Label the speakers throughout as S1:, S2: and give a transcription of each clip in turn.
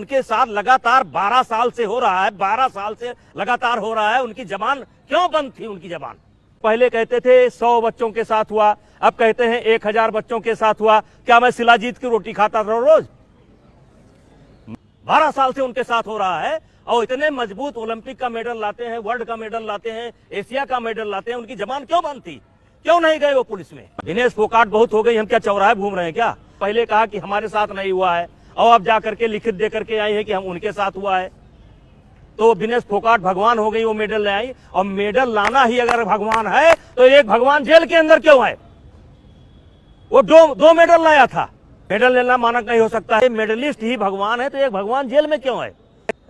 S1: उनके साथ लगातार 12 साल से हो रहा है, 12 साल से लगातार हो रहा है। उनकी जबान क्यों बंद थी? उनकी जबान पहले कहते थे 100 बच्चों के साथ हुआ, अब कहते हैं 1000 बच्चों के साथ हुआ। क्या मैं शिलाजीत की रोटी खाता था रोज? 12 साल से उनके साथ हो रहा है और इतने मजबूत ओलंपिक का मेडल लाते हैं, वर्ल्ड का मेडल लाते हैं, एशिया का मेडल लाते हैं। उनकी जबान क्यों बंद थी? क्यों नहीं गए वो पुलिस में? विनेश फोगाट बहुत हो गई, हम क्या चौराहे घूम रहे हैं क्या? पहले कहा कि हमारे साथ नहीं हुआ है और अब जाकर के लिखित दे करके आई है कि हम उनके साथ हुआ है। तो विनेश फोगाट भगवान हो गई, वो मेडल ले आई। और मेडल लाना ही अगर भगवान है तो एक भगवान जेल के अंदर क्यों है? वो दो मेडल लाया था। मेडल लेना मानक नहीं हो सकता है। मेडलिस्ट ही भगवान है तो एक भगवान जेल में क्यों है?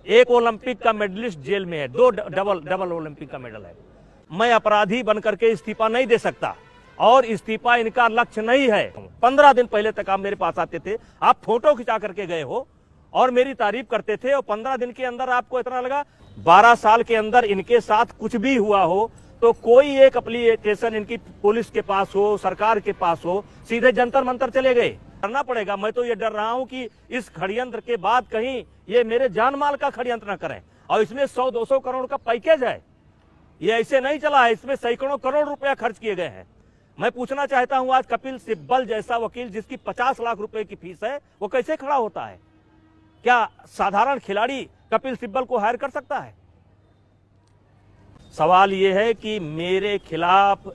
S1: एक ओलंपिक का मेडलिस्ट जेल में है, 2 डबल ओलंपिक का मेडल है। मैं अपराधी बनकर के इस्तीफा नहीं दे सकता और इस्तीफा इनका लक्ष्य नहीं है। 15 दिन पहले तक आप मेरे पास आते थे, आप फोटो खिंचा करके गए हो और मेरी तारीफ करते थे और 15 दिन के अंदर आपको इतना लगा। 12 साल के अंदर इनके साथ कुछ भी हुआ हो तो कोई एक एप्लीकेशन इनकी पुलिस के पास हो, सरकार के पास हो, सीधे जंतर मंतर चले गए। करना पड़ेगा। मैं तो ये डर रहा हूं कि इस षड्यंत्र के बाद कहीं ये मेरे जान माल का षड्यंत्र न करें। और इसमें 100-200 करोड़ का पैकेज है, ये ऐसे नहीं चला है, इसमें सैकड़ों करोड़ रुपया खर्च किए गए हैं। मैं पूछना चाहता हूं आज कपिल सिब्बल जैसा वकील जिसकी 50 लाख रुपए की फीस है, वो कैसे खड़ा होता है? क्या साधारण खिलाड़ी कपिल सिब्बल को हायर कर सकता है? सवाल यह है कि मेरे खिलाफ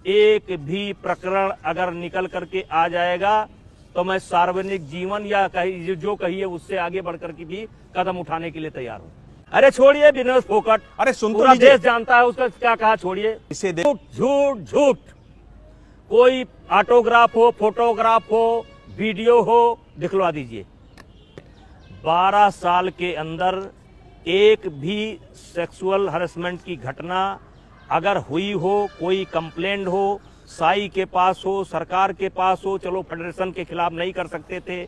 S1: एक भी प्रकरण अगर निकल करके आ जाएगा तो मैं सार्वजनिक जीवन या जो कहिए उससे आगे बढ़कर के भी कदम उठाने के लिए तैयार हूं। अरे छोड़िए विनेश फोगाट,
S2: अरे सुन तो
S1: पूरा
S2: लीजिए।
S1: देश जानता है उसका क्या कहा, छोड़िए।
S2: इसे
S1: झूठ झूठ झूठ। कोई ऑटोग्राफ हो, फोटोग्राफ हो, वीडियो हो, दिखलवा दीजिए। 12 साल के अंदर एक भी सेक्सुअल हरेसमेंट की घटना अगर हुई हो, कोई कंप्लेंट हो, साई के पास हो, सरकार के पास हो, चलो फेडरेशन के खिलाफ नहीं कर सकते थे,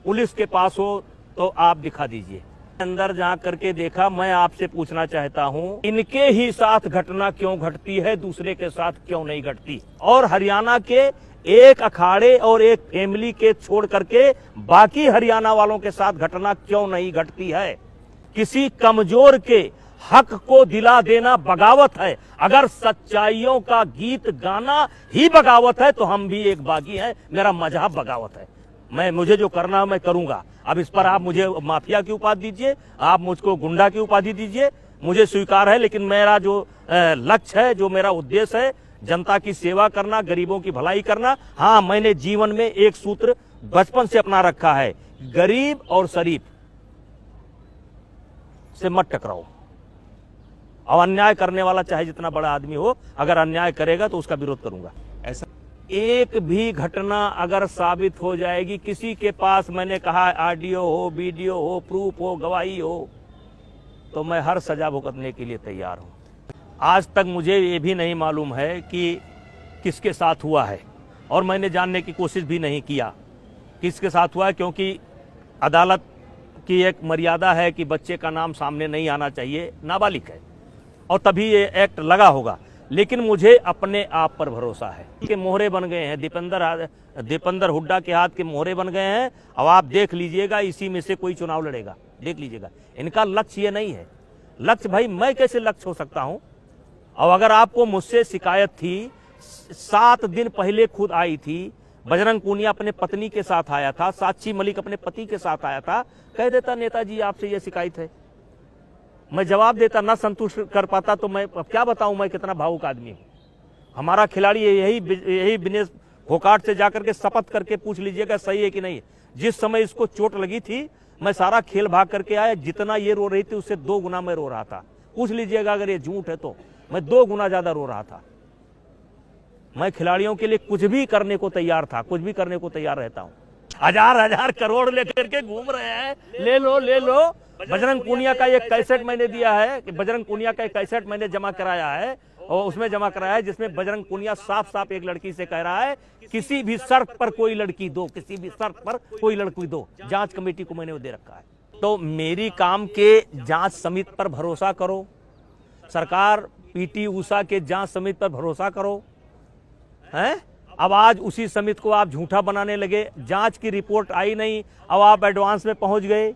S1: पुलिस के पास हो, तो आप दिखा दीजिए। अंदर जा करके देखा। मैं आपसे पूछना चाहता हूं, इनके ही साथ घटना क्यों घटती है, दूसरे के साथ क्यों नहीं घटती? और हरियाणा के एक अखाड़े और एक फैमिली के छोड़ करके बाकी हरियाणा वालों के साथ घटना क्यों नहीं घटती है? किसी कमजोर के हक को दिला देना बगावत है। अगर सच्चाइयों का गीत गाना ही बगावत है तो हम भी एक बागी हैं। मेरा मजहब बगावत है। मुझे जो करना है मैं करूंगा। अब इस पर आप मुझे माफिया की उपाधि दीजिए, आप मुझको गुंडा की उपाधि दीजिए, मुझे स्वीकार है। लेकिन मेरा जो लक्ष्य है, जो मेरा उद्देश्य है, जनता की सेवा करना, गरीबों की भलाई करना। हाँ, मैंने जीवन में एक सूत्र बचपन से अपना रखा है, गरीब और शरीफ से मत टकराओ। और अन्याय करने वाला चाहे जितना बड़ा आदमी हो, अगर अन्याय करेगा तो उसका विरोध करूंगा।
S2: ऐसा
S1: एक भी घटना अगर साबित हो जाएगी, किसी के पास मैंने कहा ऑडियो हो, वीडियो हो, प्रूफ हो, गवाही हो, तो मैं हर सजा भुगतने के लिए तैयार हूं। आज तक मुझे ये भी नहीं मालूम है कि किसके साथ हुआ है और मैंने जानने की कोशिश भी नहीं किया किसके साथ हुआ है, क्योंकि अदालत की एक मर्यादा है कि बच्चे का नाम सामने नहीं आना चाहिए, नाबालिग है, और तभी ये एक्ट लगा होगा। लेकिन मुझे अपने आप पर भरोसा है कि मोहरे बन गए हैं, दीपेंद्र हुड्डा के हाथ के मोहरे बन गए हैं। अब आप देख लीजिएगा, इसी में से कोई चुनाव लड़ेगा, देख लीजिएगा। इनका लक्ष्य ये नहीं है। लक्ष्य भाई मैं कैसे लक्ष्य हो सकता हूं? और अगर आपको मुझसे शिकायत थी, 7 दिन पहले खुद आई थी, बजरंग पूनिया अपने पत्नी के साथ आया था, साक्षी मलिक अपने पति के साथ आया था, कह देता नेताजी आपसे ये शिकायत है, मैं जवाब देता, ना संतुष्ट कर पाता तो मैं क्या बताऊं मैं कितना भावुक आदमी हूं। हमारा खिलाड़ी यही विनेश फोगाट से जाकर के शपथ करके पूछ लीजिएगा सही है कि नहीं। जिस समय इसको चोट लगी थी, मैं सारा खेल भाग करके आया, जितना ये रो रही थी उससे 2 गुना मैं रो रहा था। पूछ लीजिएगा अगर ये झूठ है तो मैं 2 गुना ज्यादा रो रहा था। मैं खिलाड़ियों के लिए कुछ भी करने को तैयार था, कुछ भी करने को तैयार रहता हूं। हजार करोड़ लेकर के घूम रहे हैं, ले लो। बजरंग पूनिया का एक कैसेट मैंने दिया है कि बजरंग पूनिया का एक कैसेट मैंने जमा कराया है, और उसमें जमा कराया है जिसमें बजरंग पूनिया साफ एक लड़की से कह रहा है, किसी भी शर्त पर कोई लड़की दो, किसी भी शर्त पर कोई लड़की दो। जांच कमेटी को मैंने वो दे रखा है। तो मेरी काम के जांच समिति पर भरोसा करो, सरकार पीटी उषा के जांच समिति पर भरोसा करो, हैं? अब आज उसी समिति को आप झूठा बनाने लगे। जांच की रिपोर्ट आई नहीं, अब आप एडवांस में पहुंच गए।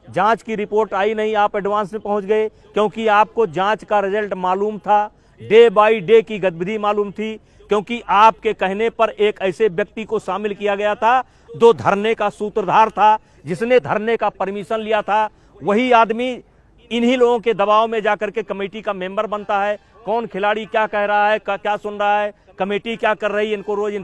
S1: जांच की रिपोर्ट आई नहीं, आप एडवांस में पहुंच गए क्योंकि आपको जांच का रिजल्ट मालूम था, डे बाय डे की गतिविधि मालूम थी, क्योंकि आपके कहने पर एक ऐसे व्यक्ति को शामिल किया गया था जो धरने का सूत्रधार था, जिसने धरने का परमिशन लिया था। वही आदमी इन्हीं लोगों के दबाव में जाकर के कमेटी का मेंबर बनता है। कौन खिलाड़ी क्या कह रहा है, क्या सुन रहा है, कमेटी क्या कर रही है, इनको रोज